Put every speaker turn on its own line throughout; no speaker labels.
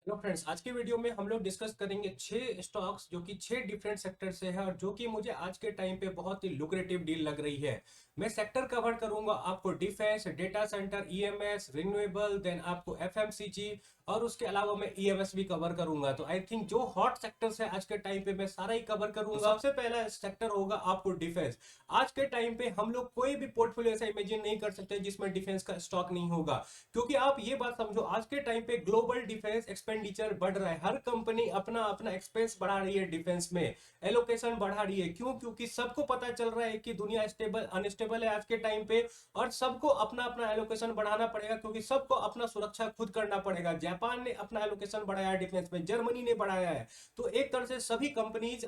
Hello friends, आज के video में हम लोग डिस्कस करेंगे 6 स्टॉक्स जो कि 6 डिफरेंट सेक्टर से है और जो कि मुझे आज के टाइम पे बहुत ही लुक्रेटिव डील लग रही है। मैं सेक्टर कवर करूंगा आपको defence, data centre, EMS, renewable, then आपको एफएमसीजी और उसके अलावा मैं ईएमएस भी कवर करूंगा। तो आई थिंक जो हॉट सेक्टर्स है आज के टाइम पे मैं सारा ही कवर करूंगा। तो सबसे पहला सेक्टर होगा आपको डिफेंस। आज के टाइम पे हम लोग कोई भी पोर्टफोलियो ऐसा इमेजिन नहीं कर सकते जिसमें डिफेंस का स्टॉक नहीं होगा, क्योंकि आप ये बात समझो, आज के टाइम पे ग्लोबल डिफेंस एक्सपेंडिचर बढ़ रहा है। हर कंपनी अपना अपना एक्सपेंस बढ़ा रही है, डिफेंस में एलोकेशन बढ़ा रही है। क्यों? क्योंकि सबको पता चल रहा है कि दुनिया स्टेबल अनस्टेबल है आज के टाइम पे, और सबको अपना अपना एलोकेशन बढ़ाना पड़ेगा, क्योंकि सबको अपना सुरक्षा खुद करना पड़ेगा। जापान ने अपना एलोकेशन बढ़ाया है डिफेंस में, जर्मनी ने बढ़ाया है। तो एक तरह से सभी कंट्रीज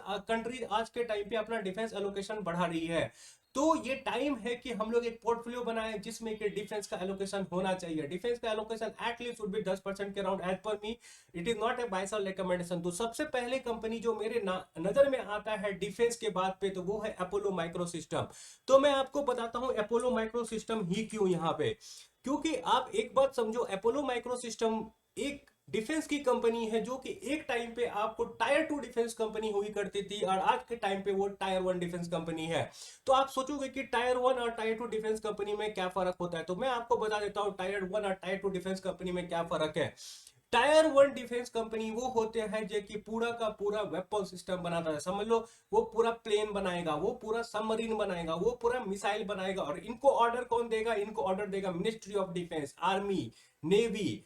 आज के टाइम पे अपना डिफेंस एलोकेशन बढ़ा रही है। तो ये टाइम है कि हम लोग एक पोर्टफोलियो बनाएं जिसमें कि डिफेंस का एलोकेशन होना चाहिए। डिफेंस का एलोकेशन एटलीस्ट वुड बी 10% के around as per me. It is not a buy sell recommendation. तो सबसे पहले कंपनी जो मेरे नजर में आता है डिफेंस के बाद पे, तो वो है अपोलो माइक्रो सिस्टम। तो मैं आपको बताता हूं अपोलो माइक्रो सिस्टम ही क्यों यहाँ पे। क्योंकि आप एक बात समझो, अपोलो माइक्रो सिस्टम एक डिफेंस की कंपनी है जो कि एक टाइम पे आपको टायर 2 डिफेंस कंपनी हुई करती थी, और आज के टाइम पे वो टायर 1 डिफेंस कंपनी है। तो आप सोचोगे कि टायर 1 और टायर 2 डिफेंस कंपनी में क्या फर्क होता है, तो मैं आपको बता देता हूं टायर 1 और टायर 2 डिफेंस कंपनी में क्या फर्क है। टायर 1 डिफेंस कंपनी वो होते हैं जो कि पूरा का पूरा वेपन सिस्टम बनाता है। समझ लो, वो पूरा प्लेन बनाएगा, वो पूरा सबमरीन बनाएगा, वो पूरा मिसाइल बनाएगा, और इनको ऑर्डर कौन देगा? इनको ऑर्डर देगा ministry of defence, army, navy.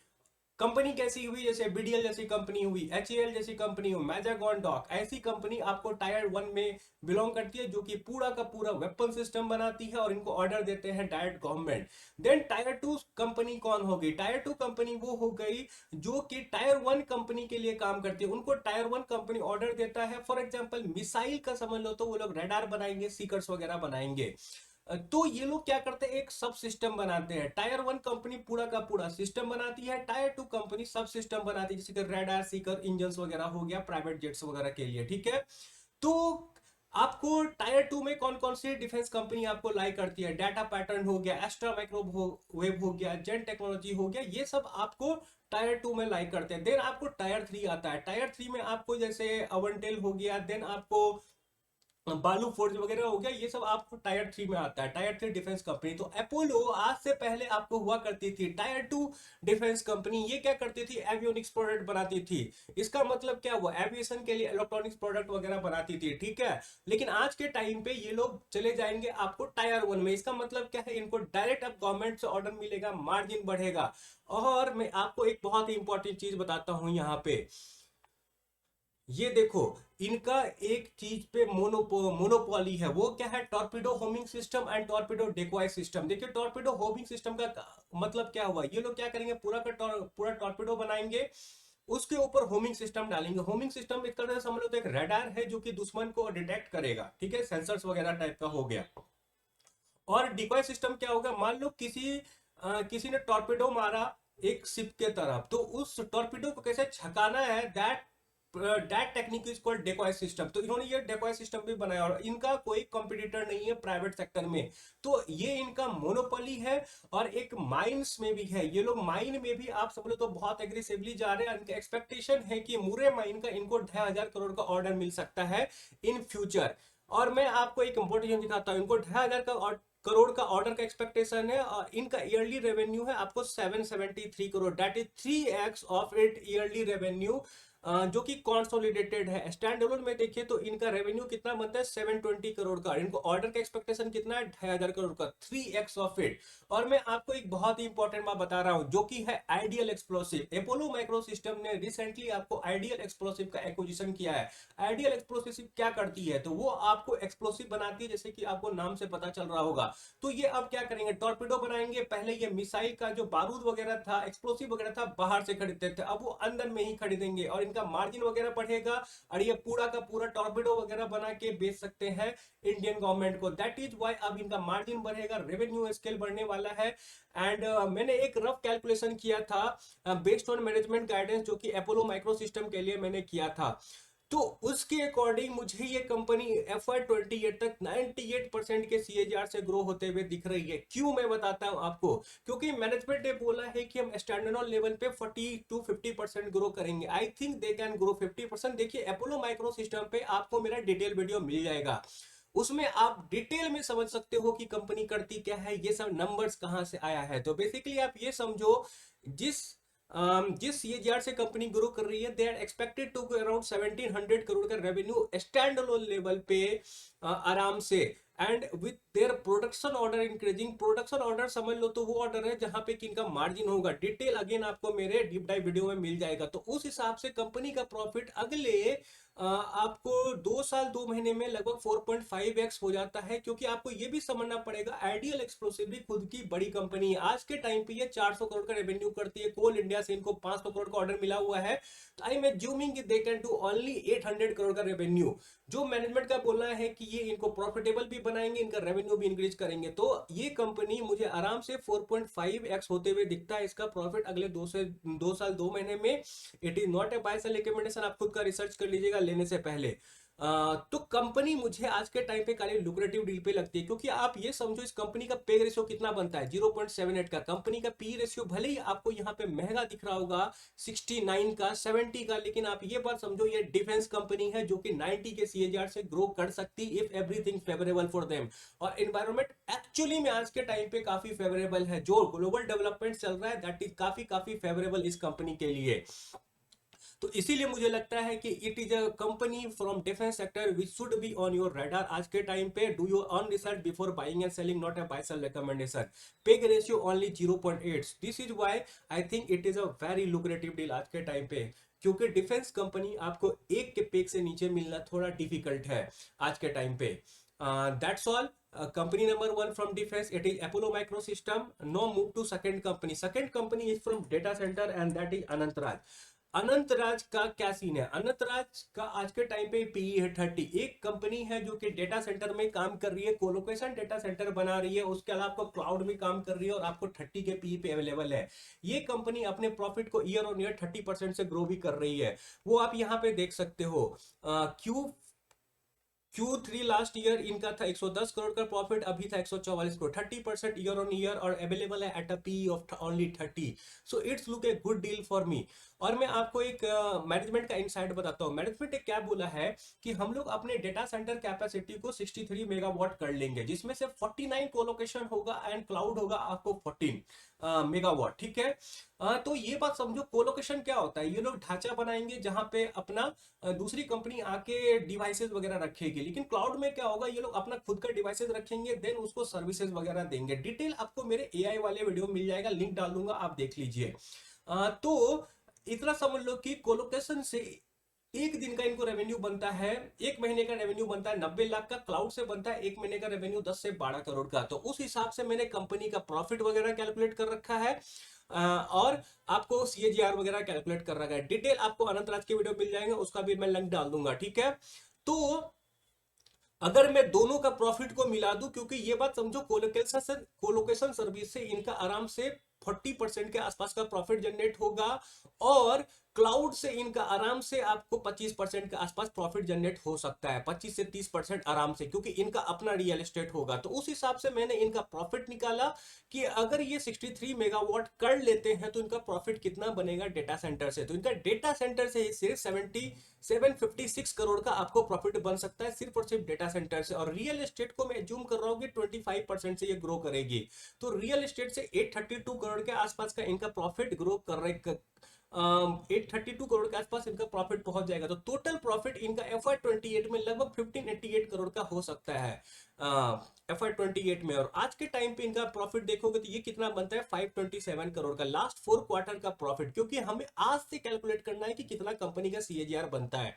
Company कैसी हुई? जैसे बीडीएल जैसी कंपनी हुई, एचएएल जैसी कंपनी हुई, मैजागॉन डॉक, ऐसी कंपनी आपको टायर 1 में बिलोंग करती है, जो कि पूरा का पूरा वेपन सिस्टम बनाती है और इनको ऑर्डर देते हैं direct government. Then tier 2 company कौन होगी? टायर 2 कंपनी वो हो गई जो कि टायर 1 कंपनी के लिए काम करती है। उनको टायर 1 कंपनी ऑर्डर देता है, फॉर एग्जांपल मिसाइल का समझ लो, तो वो लोग रडार बनाएंगे, सीकर्स वगैरह बनाएंगे। तो ये लोग क्या करते हैं? एक सब सिस्टम बनाते हैं। टायर 1 कंपनी पूरा का पूरा सिस्टम बनाती है, टायर 2 कंपनी सब सिस्टम बनाती है, जैसे कि रेडार, सीकर, इंजन वगैरह हो गया प्राइवेट जेट्स वगैरह के लिए। ठीक है। तो आपको टायर 2 में कौन कौन सी डिफेंस कंपनी आपको लाइक करती है? डाटा पैटर्न हो गया, एस्ट्रा माइक्रोवेव हो गया, जेन टेक्नोलॉजी हो गया, ये सब आपको टायर 2 में लाइक करते हैं। देन आपको टायर 3 आता है। टायर 3 में आपको जैसे अवंटेल हो गया, देन आपको बालू फोर्ज वगैरह हो गया, ये सब आपको टायर 3 में आता है, टायर 3 डिफेंस कंपनी। तो अपोलो आज से पहले आपको हुआ करती थी टायर 2 डिफेंस कंपनी। ये क्या करती थी? एवियोनिक्स प्रोडक्ट बनाती थी। इसका मतलब क्या हुआ? एविएशन के लिए इलेक्ट्रॉनिक्स प्रोडक्ट वगैरह बनाती थी। ठीक है। लेकिन आज के टाइम पे ये लोग चले जाएंगे आपको टायर 1 में। इसका मतलब क्या है? इनको डायरेक्ट अब गवर्नमेंट से ऑर्डर मिलेगा, मार्जिन बढ़ेगा। और मैं आपको एक बहुत ही इंपॉर्टेंट चीज बताता हूं यहाँ पे। ये देखो, इनका एक चीज पे मोनोपोली है। वो क्या है? Torpedo homing system and torpedo decoy system. देखिए, टॉर्पिडो होमिंग सिस्टम का मतलब क्या हुआ? ये लोग क्या करेंगे? पूरा टॉर्पिडो बनाएंगे, उसके ऊपर होमिंग सिस्टम डालेंगे। होमिंग सिस्टम एक तरह से समझ लो तो एक रडार है जो कि दुश्मन को डिटेक्ट करेगा। ठीक है, सेंसर्स वगैरह टाइप का हो गया। और डिकॉय सिस्टम क्या होगा? मान लो किसी ने टॉर्पिडो मारा एक शिप के तरफ, तो उस टॉर्पिडो को कैसे छकाना है, that technique is called decoy system. तो इन्होंने ये डेकॉय सिस्टम भी बनाया, और इनका कोई कंपटीटर नहीं है प्राइवेट सेक्टर में। तो ये इनका मोनोपोली है। और एक माइंस में भी है, ये लोग माइन में भी आप समझ लो तो बहुत एग्रेसिवली जा रहे हैं। इनका एक्सपेक्टेशन है कि मुरे माइन का इनको 2,500 करोड़ का ऑर्डर मिल सकता है इन फ्यूचर। और मैं आपको एक इंपॉर्टेंट दिखाता हूँ। इनको 2,500 करोड़ का ऑर्डर का एक्सपेक्टेशन है, और इनका ईयरली रेवेन्यू है आपको 773 crore. That is 3x of it yearly revenue, जो कि कॉन्सोलिडेटेड है। स्टैंड अलोन में देखिए तो इनका रेवेन्यू कितना बनता है? 720 करोड़ का। इनको ऑर्डर का एक्सपेक्टेशन कितना है? 2,500 करोड़ का, 3x ऑफ इट। और मैं आपको एक बहुत ही इंपॉर्टेंट बात बता रहा हूं, जो कि है ideal explosive. Apollo micro system ने रिसेंटली आपको आइडियल एक्सप्लोसिव का एक्विजिशन किया है। आइडियल एक्सप्लोसिव क्या करती है? तो वो आपको एक्सप्लोसिव बनाती है, जैसे कि आपको नाम से पता चल रहा होगा। तो ये अब क्या करेंगे? टॉर्पिडो बनाएंगे। पहले ये मिसाइल का जो बारूद वगैरह था, एक्सप्लोसिव वगैरह था, बाहर से खरीदते थे, अब वो अंदर में ही खरीदेंगे, और इनका मार्जिन वगैरह बढ़ेगा, और ये पूरा का पूरा टॉर्पिडो वगैरह बना के बेच सकते हैं इंडियन गवर्नमेंट को। दैट इज वाई अब इनका मार्जिन बढ़ेगा, रेवेन्यू स्केल बढ़ने वाला है। एंड मैंने एक रफ कैलकुलेशन किया था बेस्ड ऑन मैनेजमेंट गाइडेंस, जो कि अपोलो माइक्रो सिस्टम के लिए मैंने किया था। तो उसके अकॉर्डिंग मुझे ये कंपनी FY 28 तक 98% के CAGR से ग्रो होते हुए दिख रही है। क्यों, मैं बताता हूं आपको। क्योंकि मैनेजमेंट ने बोला है कि हम स्टैंडर्ड लेवल पे 40 to 50% ग्रो करेंगे। I think they can grow 50%। देखिए अपोलो माइक्रो सिस्टम पे आपको मेरा डिटेल वीडियो मिल जाएगा, उसमें आप डिटेल में समझ सकते हो कि कंपनी करती क्या है, ये सब नंबर्स कहां से आया है। तो बेसिकली आप ये समझो, जिस जिस सीएजीआर से कंपनी ग्रो कर रही है, they are expected to around 1700 crore का रेवेन्यू स्टैंड अलोन लेवल पे आराम से। And with their production order increasing, production order समझ लो तो वो ऑर्डर है जहां पे किनका मार्जिन होगा। डिटेल अगेन आपको मेरे डीप डाइव वीडियो में मिल जाएगा। तो उस हिसाब से कंपनी का प्रॉफिट अगले आपको 2 साल 2 महीने में लगभग 4.5x हो जाता है। क्योंकि आपको ये भी समझना पड़ेगा, आइडियल एक्सप्लोसिव भी खुद की बड़ी कंपनी है। आज के टाइम पे ये 400 करोड़ का रेवेन्यू करती है, कोल इंडिया से इनको 500 करोड़ का ऑर्डर मिला हुआ है। तो I am assuming they can do only 800 crore का रेवेन्यू। जो मैनेजमेंट का बोलना है कि ये इनको प्रॉफिटेबल भी बनाएंगे, इनका रेवेन्यू भी इंक्रीज करेंगे। तो ये कंपनी मुझे आराम से 4.5x होते हुए दिखता है इसका प्रॉफिट अगले 2 साल 2 महीने में। It is not a buy sell recommendation, आप खुद का रिसर्च कर लीजिएगा लेने से पहले। तो कंपनी मुझे आज के टाइम पे काफी लुक्रेटिव डील पे लगती है। क्योंकि आप ये समझो इस कंपनी का पे रेशियो कितना बनता है, 0.78 का। कंपनी का पी रेशियो भले ही आपको यहाँ पे महंगा दिख रहा होगा 69 का 70 का, लेकिन आप ये बात समझो ये डिफेंस कंपनी है जो कि 90 के सीएजीआर से ग्रो कर सकती if everything favourable for them. और एनवायरमेंट एक्चुअली में आज के टाइम पे काफी फेवरेबल है। जो ग्लोबल डेवलपमेंट चल रहा है दैट इज काफी काफी फेवरेबल इस कंपनी के लिए। तो इसीलिए मुझे लगता है कि it is a company from defence sector which should be on your radar आज के टाइम पे। Do your own research before buying and selling, not a buy sell recommendation. PEG ratio only 0.8, this is why I think it is a very lucrative deal आज के time पे। क्योंकि defence company आपको एक के peg से नीचे मिलना थोड़ा डिफिकल्ट है आज के टाइम पे। That's all. company number 1 from defense, it is Apollo Microsystem. Now move to second company. Second company is from data center and that is Anantraj. Anantraj का क्या सीन है? अनंतराज का आज के टाइम पे पीई है 30। एक कंपनी है जो कि डेटा सेंटर में काम कर रही है, कोलोकेशन डेटा सेंटर बना रही है, उसके अलावा आपको क्लाउड में काम कर रही है और आपको 30 के पीई पे अवेलेबल है। ये कंपनी अपने प्रॉफिट को ईयर ऑन ईयर 30% से ग्रो भी कर रही है। वो आप यहाँ पे देख सकते हो। क्यू Q3 लास्ट ईयर इनका था 110 करोड़ का प्रॉफिट, अभी था 144 करोड़, 30% ईयर ऑन ईयर, और अवेलेबल है at a P of only 30। So it's look A good deal for मी। और मैं आपको एक मैनेजमेंट का इनसाइट बताता हूँ। मैनेजमेंट ने क्या बोला है कि हम लोग अपने डेटा सेंटर कैपेसिटी को 63 मेगावाट कर लेंगे, जिसमें से 49 कोलोकेशन होगा एंड क्लाउड होगा आपको 14 मेगावाट। ठीक है। तो ये बात समझो, कोलोकेशन क्या होता है, ये लोग ढांचा बनाएंगे जहां पे अपना दूसरी कंपनी आके डिवाइसेस वगैरह रखेगी। लेकिन क्लाउड में क्या होगा, ये लोग अपना खुद का डिवाइसेस रखेंगे, देन उसको सर्विसेज वगैरह देंगे। डिटेल आपको मेरे एआई वाले वीडियो मिल जाएगा, लिंक डाल दूंगा, आप देख लीजिए। तो इतना समझ लो कि कोलोकेशन से एक दिन का इनको रेवेन्यू बनता है, एक महीने का रेवेन्यू बनता है 90 लाख का, क्लाउड से बनता है एक महीने का रेवेन्यू 10 से 12 करोड़ का। तो उस हिसाब से मैंने कंपनी का प्रॉफिट वगैरह कैलकुलेट कर रखा है और आपको सीएजीआर वगैरह कैलकुलेट कर रखा है। डिटेल आपको अनंत राज के वीडियो मिल जाएंगे, उसका भी मैं लिंक डाल दूंगा। ठीक है। तो अगर मैं दोनों का प्रॉफिट को मिला दूं, क्योंकि ये बात समझो कोलोकेशन सर्विस से इनका आराम से 40% के आसपास का प्रॉफिट जनरेट होगा और क्लाउड से इनका आराम से आपको 25% के आसपास प्रॉफिट जनरेट हो सकता है, 25 से 30% आराम से, क्योंकि इनका अपना रियल एस्टेट होगा। तो उस हिसाब से मैंने इनका प्रॉफिट निकाला कि अगर ये 63 मेगावाट कर लेते हैं तो इनका प्रॉफिट कितना बनेगा डेटा सेंटर से। तो इनका डेटा सेंटर से सिर्फ 756 करोड़ का आपको प्रॉफिट बन सकता है, सिर्फ और सिर्फ डेटा सेंटर से। और रियल एस्टेट को मैं जूम कर रहा हूँ कि 25% से ये ग्रो करेगी। तो रियल एस्टेट से 832 करोड़ के आसपास का इनका प्रॉफिट ग्रो कर रहे 832 करोड़ के आसपास इनका प्रॉफिट पहुंच जाएगा। तो टोटल प्रॉफिट इनका FY 28 में लगभग 1588 करोड़ का हो सकता है FY 28 में। और आज के टाइम पे इनका प्रॉफिट देखोगे तो ये कितना बनता है 527 करोड़ का लास्ट 4 क्वार्टर का प्रॉफिट। क्योंकि हमें आज से कैलकुलेट करना है कि कितना कंपनी का सीएजीआर बनता है।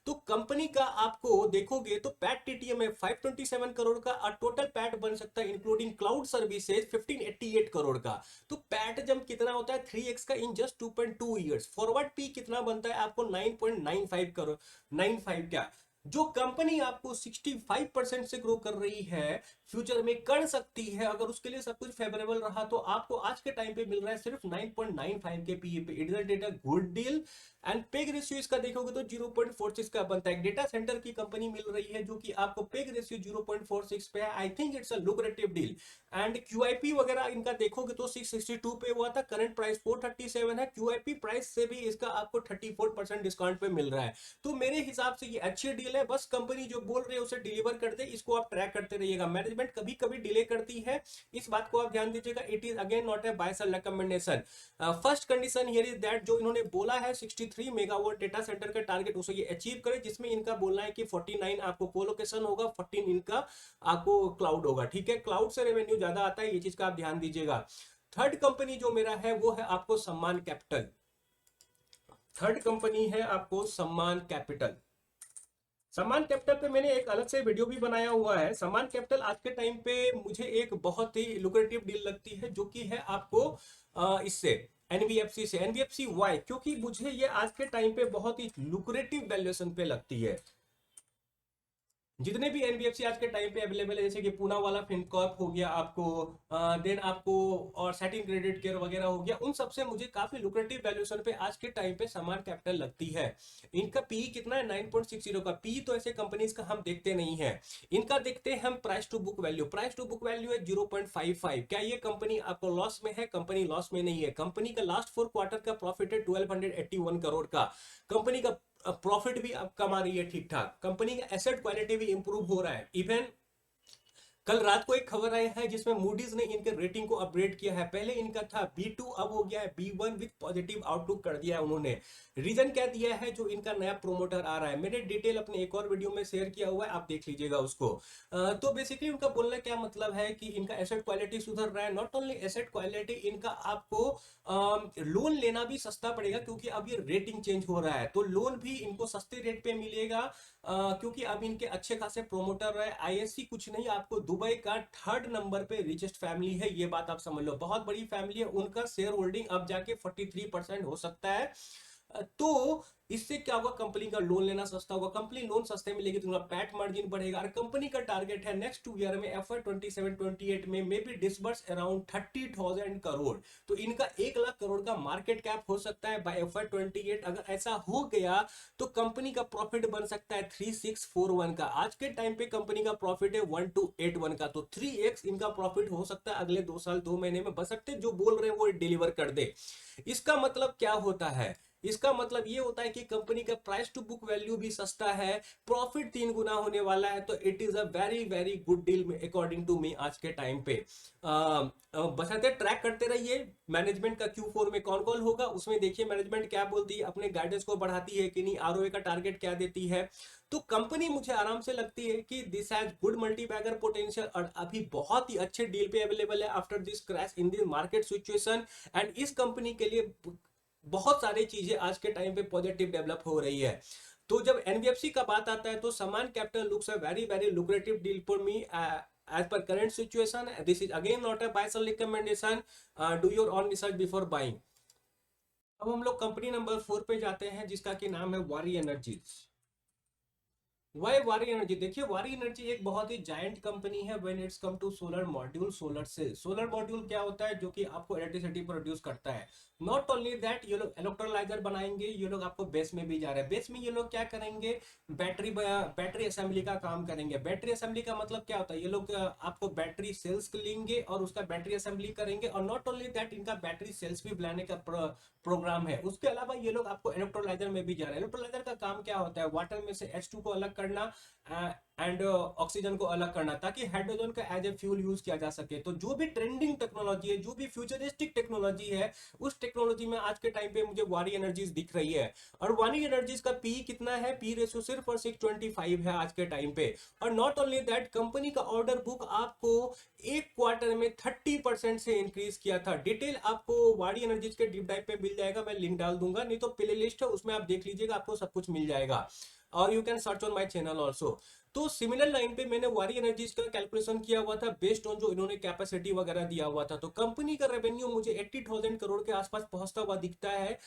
तो कंपनी का आपको देखोगे तो पैट टीटीएम है 527 करोड़ का, और टोटल पैट बन सकता है इंक्लूडिंग क्लाउड सर्विसेज 1588 करोड़ का। तो पैट जब कितना होता है 3x का in just 2.2 years. Forward P कितना बनता है आपको 9.95 करोड़, 95 क्या। जो कंपनी आपको 65% से ग्रो कर रही है फ्यूचर में कर सकती है। अगर उसके लिए सब कुछ फेवरेबल रहा तो आपको आज के टाइम पे मिल रहा है सिर्फ 9.95 के पीई पे। It is a good deal. And peg ratio इसका देखोगे तो 0.46 का बनता है। डेटा सेंटर की कंपनी मिल रही है जो कि आपको पेग रेशियो 0.46 पे है। I think it's a lucrative deal. And QIP वगैरह इनका देखोगे तो 662 पे हुआ था, करंट प्राइस 437 है। क्यूआईपी प्राइस से भी इसका आपको 34% डिस्काउंट पे मिल रहा है। तो मेरे हिसाब से ये अच्छी डील है। बस कंपनी जो बोल रही है उसे डिलीवर कर दे, इसको आप ट्रैक करते रहिएगा। मैनेजमेंट कभी कभी डिले करती है, इस बात को आप ध्यान दीजिएगा। It is again not a buy sell recommendation. First condition here is that जो इन्होंने बोला है 63 मेगावाट डेटा सेंटर का टारगेट, उसे ये अचीव करे, जिसमें इनका बोलना है कि 49 आपको कोलोकेशन होगा, 14 इनका आपको क्लाउड होगा। ठीक है, क्लाउड से रेवेन्यू ज्यादा आता है, ये चीज का आप ध्यान दीजिएगा। थर्ड कंपनी जो मेरा है वो है आपको सम्मान कैपिटल। थर्ड कंपनी है आपको सम्मान कैपिटल। सम्मान कैपिटल पे मैंने एक अलग से वीडियो भी बनाया हुआ है। सम्मान कैपिटल आज के टाइम पे मुझे एक बहुत ही लुक्रेटिव डील लगती है, जो कि है आपको इससे एनबीएफसी से। एनबीएफसी वाई, क्योंकि मुझे ये आज के टाइम पे बहुत ही लुक्रेटिव वैल्यूएशन पे लगती है। जितने भी एनबीएफसी आज के टाइम पे अवेलेबल है, जैसे कि पूना वाला फिनकॉर्प हो गया आपको, देन आपको और सैटिन क्रेडिट केयर वगैरह हो गया, उन सबसे मुझे काफी लुक्रेटिव वैल्यूएशन पे आज के टाइम पे समान कैपिटल लगती है। इनका पी कितना है? 9.60 का पी। तो ऐसे कंपनीज का हम देखते नहीं है, इनका देखते हैं हम price to book value. Price to book value है 0.55। क्या ये कंपनी आपको लॉस में है? कंपनी लॉस में नहीं है। कंपनी का लास्ट 4 क्वार्टर का प्रॉफिट है 1281 करोड़ का। कंपनी का प्रॉफिट भी अब कमा रही है ठीक ठाक। कंपनी का एसेट क्वालिटी भी इंप्रूव हो रहा है। इवन कल रात को एक खबर आई है जिसमें मूडीज ने इनके रेटिंग को अपग्रेड किया है। पहले इनका था B2, अब हो गया है B1 विद पॉजिटिव आउटलुक कर दिया है उन्होंने। रीजन क्या दिया है? जो इनका नया प्रोमोटर आ रहा है। मैंने डिटेल अपने एक और वीडियो में शेयर किया हुआ है, आप देख लीजिएगा उसको। तो बेसिकली उनका बोलना क्या मतलब है कि इनका एसेट क्वालिटी सुधर रहा है। नॉट ओनली एसेट क्वालिटी, इनका आपको लोन लेना भी सस्ता पड़ेगा, क्योंकि अब ये रेटिंग चेंज हो रहा है, तो लोन भी इनको सस्ते रेट पे मिलेगा। क्योंकि अब इनके अच्छे खासे प्रोमोटर है। आईएससी कुछ नहीं, आपको दुबई का 3rd नंबर पे रिचेस्ट फैमिली है, ये बात आप समझ लो। बहुत बड़ी फैमिली है। उनका शेयर होल्डिंग अब जाके 43% हो सकता है। तो इससे क्या होगा? कंपनी का लोन लेना सस्ता होगा। कंपनी लोन सस्ते में लेगी तो उनका पैट मार्जिन बढ़ेगा। और कंपनी का टारगेट है नेक्स्ट 2 ईयर में FY 27-28 में may be disburse around 30,000 crore. तो इनका 1 लाख करोड़ का मार्केट कैप हो सकता है बाय FY 28। अगर ऐसा हो गया तो कंपनी का प्रॉफिट बन सकता है 3641 का। आज के टाइम पे कंपनी का प्रॉफिट है 1281 का, तो 3x इनका प्रॉफिट हो सकता है अगले 2 साल 2 महीने में, बशर्ते जो बोल रहे हैं वो डिलीवर कर दे। इसका मतलब क्या होता है? इसका मतलब ये होता है कि कंपनी का प्राइस टू बुक वैल्यू भी सस्ता है, प्रॉफिट 3 गुना होने वाला है। तो it is a very very good deal according to me आज के टाइम पे। बशर्ते ट्रैक करते रहिए मैनेजमेंट का Q4 में कौन कॉल होगा, उसमें देखिए मैनेजमेंट क्या बोलती है, अपने गाइडेंस को बढ़ाती है कि नहीं, आरओए का टारगेट क्या देती है। तो कंपनी मुझे आराम से लगती है कि this has good multibagger potential, और अभी बहुत ही अच्छे डील पे अवेलेबल है after this crash in this market situation. And इस कंपनी के लिए बहुत सारी चीजें आज के टाइम पे पॉजिटिव डेवलप हो रही है। तो जब एनबीएफसी का बात आता है तो Sammaan Capital looks a very very lucrative deal for me as per current situation. This is again not a buy sell recommendation. Do your own research before buying. अब हम लोग कंपनी नंबर 4 पे जाते हैं, जिसका की नाम है वारी एनर्जीज। वाई वारी एनर्जी? देखिए, वारी एनर्जी एक बहुत ही जायंट कंपनी है when it's come to solar module, solar cell. Solar module क्या होता है? जो कि आपको इलेक्ट्रिसिटी प्रोड्यूस करता है। नॉट ओनली दैट, ये लोग इलेक्ट्रोलाइजर बनाएंगे। ये लोग आपको बेस में भी जा रहे हैं। बेस में ये लोग क्या करेंगे? बैटरी असेंबली का काम करेंगे। बैटरी असेंबली का मतलब क्या होता है? ये लोग आपको बैटरी सेल्स लेंगे और उसका बैटरी असेंबली करेंगे। और नॉट ओनली दैट, इनका बैटरी सेल्स भी बनाने का प्रोग्राम है। उसके अलावा ये लोग आपको इलेक्ट्रोलाइजर में भी जा रहे हैं। इलेक्ट्रोलाइजर का काम क्या होता है? वाटर में से H2 को अलग करना एंड ऑक्सीजन को अलग करना, ताकि हाइड्रोजन का एज ए फ्यूल यूज किया जा सके। तो जो भी ट्रेंडिंग टेक्नोलॉजी है, जो भी फ्यूचरिस्टिक टेक्नोलॉजी है, उस टेक्नोलॉजी में आज के टाइम पे मुझे वारी एनर्जीज दिख रही है। और वारी एनर्जीज का पी कितना है? पी रेशियो सिर्फ और 625 है आज के टाइम पे। और नॉट ओनली दैट, कंपनी का ऑर्डर बुक आपको एक क्वार्टर में 30% से इंक्रीज किया था। डिटेल आपको वारी एनर्जीज के डीप डाइव पे मिल जाएगा, मैं लिंक डाल दूंगा, नहीं तो प्ले लिस्ट है उसमें आप देख लीजिएगा, आपको सब कुछ मिल जाएगा। और you can search on my channel also. तो सिमिलर लाइन पे मैंने वारी एनर्जीज का कैलकुलेशन किया हुआ था बेस्ड ऑन जो इन्होंने कैपेसिटी वगैरह दिया हुआ था। तो कंपनी का रेवेन्यू मुझे 80,000 करोड़ के आसपास पहुंचता हुआ दिखता है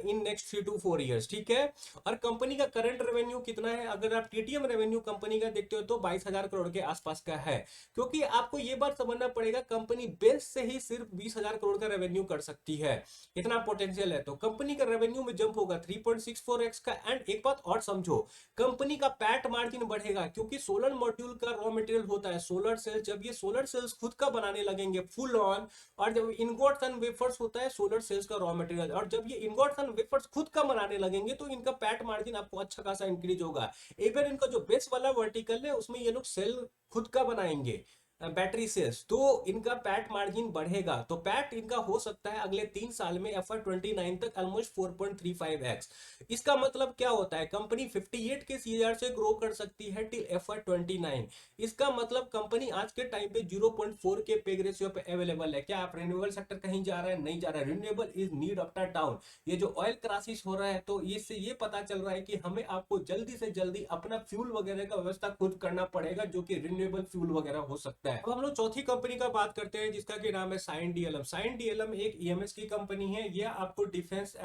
इन नेक्स्ट 3 to 4 years, ठीक है। और कंपनी का करंट रेवेन्यू कितना है, अगर आप टीटीएम रेवेन्यू कंपनी का देखते हो तो 22,000 करोड़ के आसपास का है। क्योंकि आपको ये बात समझना पड़ेगा, कंपनी बेस से ही सिर्फ 20,000 करोड़ का रेवेन्यू कर सकती है, इतना पोटेंशियल है। तो कंपनी का रेवेन्यू में जंप होगा 3.64x का। एंड एक बात और समझो, कंपनी का पैट मार्जिन बढ़ेगा, क्योंकि सोलर मॉड्यूल का रॉ मटेरियल होता है सोलर सेल। जब ये सोलर सेल्स खुद का बनाने लगेंगे फुल ऑन, और जब इनगोट्स एंड वेफर्स होता है सोलर सेल्स का रॉ मटेरियल, और जब ये इनगोट्स एंड वेफर्स खुद का बनाने लगेंगे तो इनका पैट मार्जिन आपको अच्छा खासा इंक्रीज होगा। इवन इनका जो बेस वाला वर्टिकल है उसमें ये लोग सेल खुद का बनाएंगे, बैटरी सेल्स, तो इनका पैट मार्जिन बढ़ेगा। तो पैट इनका हो सकता है अगले 3 साल में FY29 तक ऑलमोस्ट 4.35x। इसका मतलब क्या होता है, कंपनी 58 के CAGR से ग्रो कर सकती है टिल FY29। इसका मतलब कंपनी आज के टाइम पे 0.4 के पेग रेशियो पे अवेलेबल है। क्या आप रिन्यूएबल सेक्टर कहीं जा रहा है? नहीं जा रहा है। Renewable is need of the town. ये जो ऑयल क्राइसिस हो रहा है, तो इससे ये पता चल रहा है कि हमें आपको जल्दी से जल्दी अपना फ्यूल वगैरह का व्यवस्था खुद करना पड़ेगा, जो कि रिन्यूएबल फ्यूल वगैरह हो सकता है। अब हम लोग चौथी कंपनी का बात करते हैं, जिसका कि नाम है साइन डीएलएम। साइन डीएलएम एक ईएमएस की कंपनी है। ये आपको डिफेंस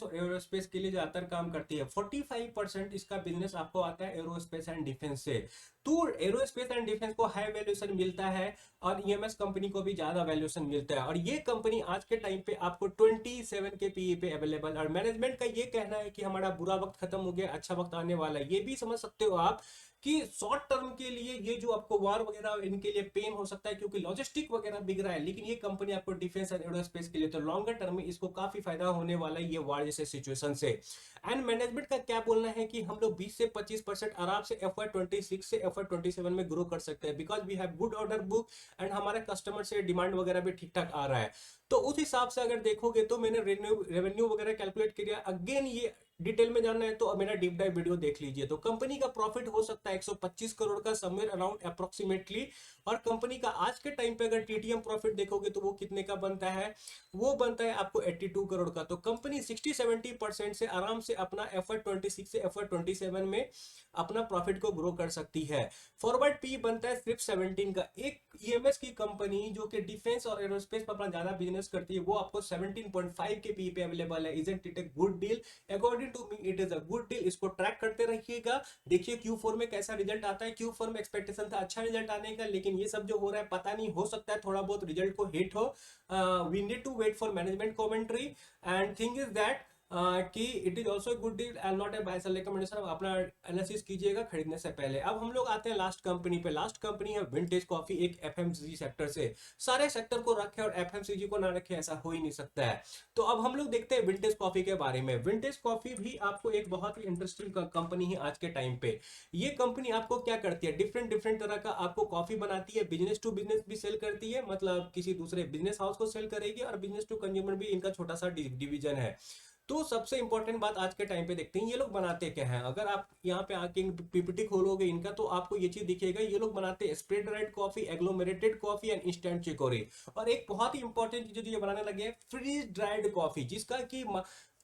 और एरोस्पेस के लिए ज्यादातर काम करती है। 45% इसका बिजनेस आपको आता है एरोस्पेस एंड डिफेंस से। तो एरोस्पेस एंड डिफेंस को हाई वैल्यूएशन मिलता है और ईएमएस कंपनी को भी ज्यादा वैल्यूएशन मिलता है। और ये कंपनी आज के टाइम पे आपको 27 के पीई पे अवेलेबल। और मैनेजमेंट का ये कहना है कि हमारा बुरा वक्त खत्म हो गया, अच्छा वक्त आने वाला है। ये भी समझ सकते हो आप कि शॉर्ट टर्म के लिए ये जो आपको वार वगैरह इनके लिए पेन हो सकता है, क्योंकि लॉजिस्टिक वगैरह बिक रहा है, लेकिन ये कंपनी आपको डिफेंस एंड एरोस्पेस के लिए तो लॉन्गर टर्म में इसको काफी फायदा होने वाला है ये वार जैसे सिचुएशन से। एंड मैनेजमेंट का क्या बोलना है कि हम लोग 20 से 25% आराम से FY26 से FY27 में ग्रो कर सकते हैं, because we have good order book and हमारे कस्टमर से डिमांड वगैरह भी ठीक ठाक आ रहा है। तो उस हिसाब से अगर देखोगे तो मैंने रेवेन्यू वगैरह कैलकुलेट किया। अगेन ये डिटेल में जानना है तो मेरा डीप डाइव वीडियो देख लीजिए। तो कंपनी का प्रॉफिट हो सकता है 125 करोड़ का, समवेयर अराउंड अप्रोक्सीमेटली। और कंपनी का आज के टाइम पे अगर टीटीएम प्रॉफिट देखोगे तो वो कितने का बनता है, वो बनता है आपको 82 करोड़ का। तो कंपनी 60-70% से आराम से अपना FY26 से FY27 में अपना प्रॉफिट को ग्रो कर सकती है। फॉरवर्ड पी बनता है सिर्फ 17 का। एक ईएमएस की कंपनी जो कि डिफेंस और एरोस्पेस पर अपना ज्यादा बिजनेस करती है, वो आपको 17.5 के पी पे अवेलेबल है। Isn't it a good deal? According to me it is a good deal. इसको ट्रैक करते रहिएगा, देखिए Q4 में कैसा रिजल्ट आता है। Q4 में एक्सपेक्टेशन था अच्छा रिजल्ट आने का, लेकिन ये सब जो हो रहा है पता नहीं, हो सकता है थोड़ा बहुत रिजल्ट को हिट हो। We need to wait for management commentary. And thing is that कि it is also good deal and not a buy sell recommendation. अपना एनालिसिस कीजिएगा खरीदने से पहले। अब हम लोग आते हैं लास्ट कंपनी पे। लास्ट कंपनी है विंटेज कॉफी, एक एफएमसीजी सेक्टर से। सारे सेक्टर को रखे और एफएमसीजी को ना रखे, ऐसा हो ही नहीं सकता है। तो अब हम लोग देखते हैं विंटेज कॉफी के बारे में। विंटेज कॉफी भी आपको एक बहुत ही इंटरेस्टिंग कंपनी है आज के टाइम पे। ये कंपनी आपको क्या करती है, डिफरेंट डिफरेंट तरह का आपको कॉफी बनाती है। बिजनेस टू बिजनेस भी सेल करती है, मतलब किसी दूसरे बिजनेस हाउस को सेल करेगी, और बिजनेस टू कंज्यूमर भी इनका छोटा सा डिवीजन है। तो सबसे इंपॉर्टेंट बात आज के टाइम पे देखते हैं ये लोग बनाते क्या हैं। अगर आप यहाँ पे आके पीपीटी खोलोगे इनका, तो आपको ये चीज दिखेगा, ये लोग बनाते हैं spray dried coffee, agglomerated coffee and instant chicory. और एक बहुत ही इंपॉर्टेंट चीज जो ये बनाने लगे हैं, फ्रीज ड्राइड कॉफी, जिसका कि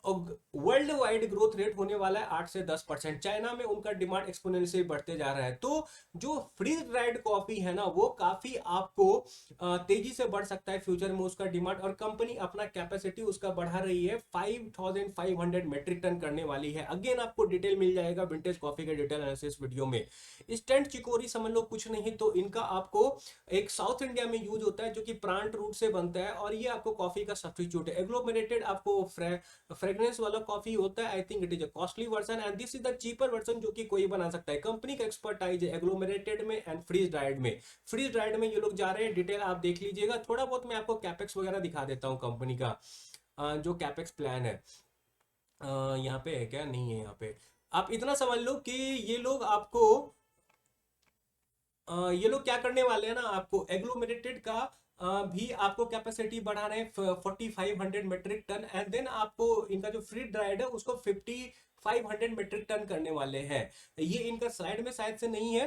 वर्ल्ड वाइड ग्रोथ रेट होने वाला है 8 से 10%। चाइना में उनका डिमांड एक्सपोनेंशियली बढ़ते जा रहा है। तो जो फ्रीज ड्राइड कॉफी है ना, वो काफी आपको तेजी से बढ़ सकता है फ्यूचर में उसका डिमांड। और कंपनी अपना कैपेसिटी उसका बढ़ा रही है, 5500 मेट्रिक टन करने वाली है। अगेन आपको डिटेल मिल जाएगा विंटेज कॉफी के डिटेल एनालिसिस वीडियो में। इंस्टेंट चिकोरी समझ लो कुछ नहीं, तो इनका आपको एक साउथ इंडिया में यूज होता है, जो कि प्लांट रूट से बनता है, और ये आपको कॉफी का सब्स्टिट्यूट है। एग्लोमेरेटेड आपको फ्रेग्रेंस वाला कॉफी होता है। आई think it is a costly version and this is the cheaper version, जो कि कोई बना सकता है। कंपनी का एक्सपर्टाइज है एग्लोमेरेटेड में एंड फ्रीज ड्राइड में। फ्रीज ड्राइड में ये लोग जा रहे हैं, डिटेल आप देख लीजिएगा। थोड़ा बहुत मैं आपको कैपेक्स वगैरह दिखा देता हूँ कंपनी का। जो कैपेक्स प्लान है यहाँ पे है क्या, नहीं है यहाँ पे। आप इतना समझ लो कि ये लोग आपको ये लोग क्या करने वाले हैं ना, आपको एग्लोमेरेटेड का भी आपको कैपेसिटी बढ़ा रहे हैं 4500 मेट्रिक टन। एंड देन आपको इनका जो फ्री ड्राइड है उसको 500 मेट्रिक टन करने वाले हैं। ये इनका स्लाइड में शायद से नहीं है,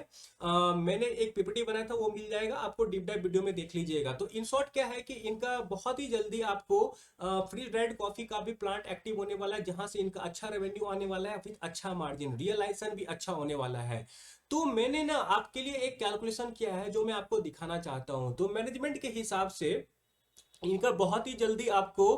मैंने एक पीपीटी बनाया था, वो मिल जाएगा आपको, डीप डाइव वीडियो में देख लीजिएगा। तो इन शॉर्ट क्या है कि इनका बहुत ही जल्दी आपको फ्री रेड कॉफी का भी प्लांट एक्टिव होने वाला है, जहां से इनका अच्छा रेवेन्यू आने वाला है, फिर अच्छा मार्जिन, रियलाइजेशन भी अच्छा होने वाला है। तो मैंने ना आपके लिए एक कैलकुलेशन किया है जो मैं आपको दिखाना चाहता हूं। तो मैनेजमेंट के हिसाब से इनका बहुत ही जल्दी आपको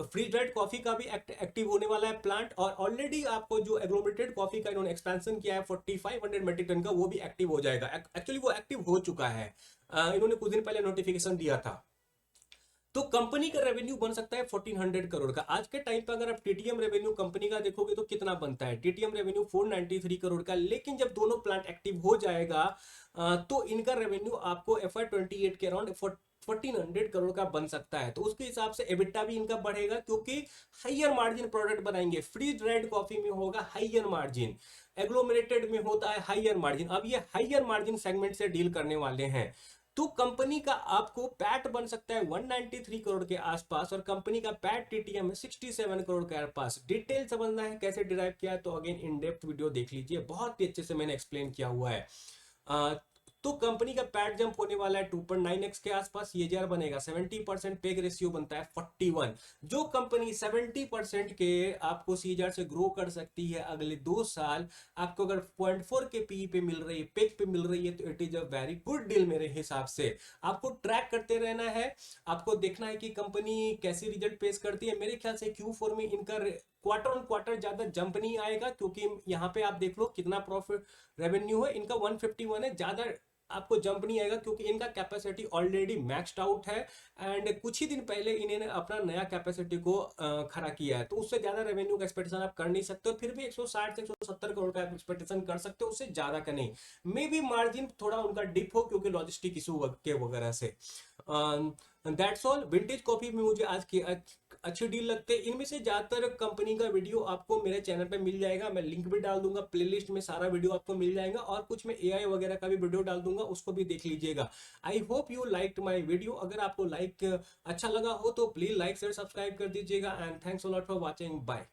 फ्री ड्राइड कॉफी का भी एक्टिव होने वाला है प्लांट, और ऑलरेडी आपको जो एग्लोमेरेटेड कॉफी का इन्होंने एक्सपेंशन किया है 4500 मेट्रिक टन का, वो भी एक्टिव हो जाएगा। एक्चुअली वो एक्टिव हो चुका है, इन्होंने कुछ दिन पहले नोटिफिकेशन दिया था। तो कंपनी का रेवेन्यू बन सकता है 1400 करोड़ का। आज के टाइम पर अगर आप टीटीएम रेवेन्यू कंपनी का देखोगे तो कितना बनता है, टीटीएम रेवेन्यू 493 करोड़ का। लेकिन जब दोनों प्लांट एक्टिव हो जाएगा तो इनका रेवेन्यू आपको FY28 के अराउंड 1400 करोड़ का बन सकता है। तो उसके हिसाब से एबिटा भी इनका बढ़ेगा, क्योंकि हाइयर मार्जिन प्रोडक्ट बनाएंगे। फ्री रेड कॉफी में होगा हाइयर मार्जिन, एग्लोमेरेटेड में होता है हाइयर मार्जिन। अब ये हाइयर मार्जिन सेगमेंट से डील करने वाले हैं। तो कंपनी का आपको पैट बन सकता है 193 करोड़ के आसपास, और कंपनी का पैट टीटीएम है 67 करोड़ के आसपास। डिटेल समझना है कैसे डिराइव किया है तो अगेन इन डेप्थ वीडियो देख लीजिए, बहुत ही अच्छे से मैंने एक्सप्लेन किया हुआ है। तो कंपनी का पैट जंप होने वाला है 2.9x के आसपास, सीएजीआर बनेगा 70%, पेग रेशियो बनता है 41। जो कंपनी 70% के आपको सीएजीआर से ग्रो कर सकती है अगले 2 साल, आपको अगर 0.4 के पी पे मिल रही है, पेग पे मिल रही है, तो it is a very good deal मेरे हिसाब से। आपको ट्रैक करते रहना है, आपको देखना है कि कंपनी कैसी रिजल्ट पेश करती है। मेरे ख्याल से Q4 में इनका क्वार्टर ऑन क्वार्टर ज्यादा जंप नहीं आएगा, क्योंकि यहाँ पे आप देख लो कितना प्रॉफिट रेवेन्यू है इनका 151 है, ज्यादा आपको जंप नहीं आएगा, क्योंकि इनका कैपेसिटी ऑलरेडी मैक्स्ड आउट है। एंड कुछ ही दिन पहले इन्होंने अपना नया कैपेसिटी को खड़ा किया है, तो उससे ज्यादा रेवेन्यू का एक्सपेक्टेशन आप कर नहीं सकते हो। फिर भी 160 से 170 करोड़ का एक्सपेक्टेशन कर सकते हो, उससे ज्यादा का नहीं। मे बी मार्जिन थोड़ा उनका डिप हो, क्योंकि लॉजिस्टिक इशू के वगैरह से। That's all. विंटेज कॉफी में मुझे आज की अच्छी डील लगते हैं। इनमें से ज्यादातर कंपनी का वीडियो आपको मेरे चैनल पे मिल जाएगा, मैं लिंक भी डाल दूंगा, प्लेलिस्ट में सारा वीडियो आपको मिल जाएगा, और कुछ मैं एआई वगैरह का भी वीडियो डाल दूंगा, उसको भी देख लीजिएगा। I hope you liked my video. अगर आपको अच्छा लगा हो तो प्लीज लाइक शेयर सब्सक्राइब कर दीजिएगा। And thanks a lot for watching, bye.